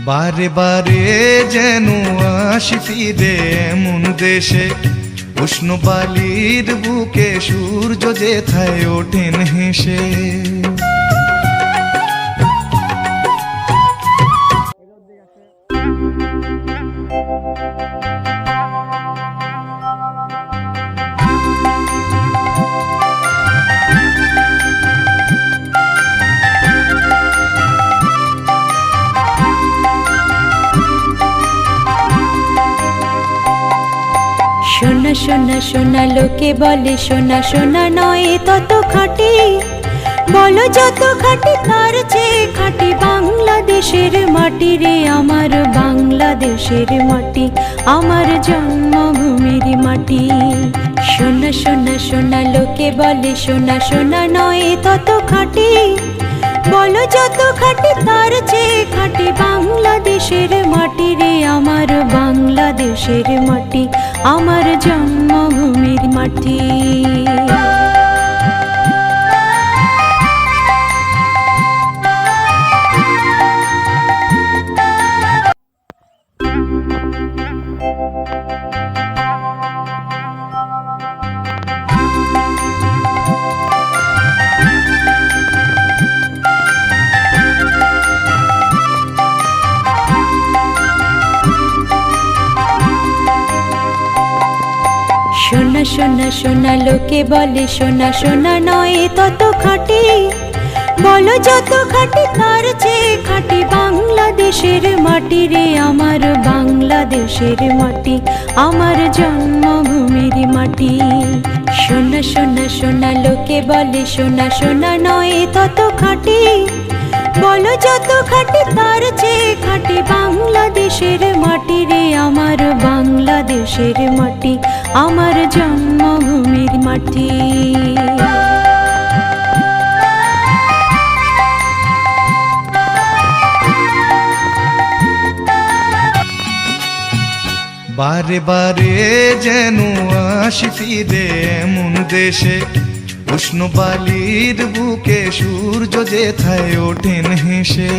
বারে বারে যেন আসি ফিরে এমন দেশে, উষ্ণ বালির বুকে সূর্য যেথায় ওঠেন হেসে। সোনা সোনা সোনা লোকে বলে সোনা সোনা নয় তত খাঁটি, বলো যত খাঁটি তার চেয়ে খাঁটি বাংলাদেশের মাটি রে আমার বাংলাদেশের মাটি, আমার জন্মভূমির মাটি। সোনা সোনা সোনা লোকে বলে সোনা সোনা নয় তত খাঁটি, বলো যত খাঁটি তার চেয়ে খাঁটি বাংলাদেশের মাটি রে আমার বাংলাদেশের মাটি, আমার জন্মভূমির মাটি। সোনা সোনা সোনা লোকে বলে সোনা সোনা নয় তত খাঁটি, বলো যত খাঁটি তার চেয়ে খাঁটি বাংলাদেশের মাটি রে আমার বাংলাদেশের মাটি, আমার জন্মভূমির মাটি। সোনা সোনা সোনা লোকে বলে সোনা সোনা নয় তত খাঁটি, বলো যত খাঁটি তার চেয়ে খাঁটি বাংলাদেশের মাটি রে আমার বাংলাদেশের মাটি, আমার জন্মভূমির মাটি। বারে বারে যেন আসি ফিরে এমন দেশে, উষ্ণ বালির বুকে সূর্য যেথায় ওঠেন হেসে।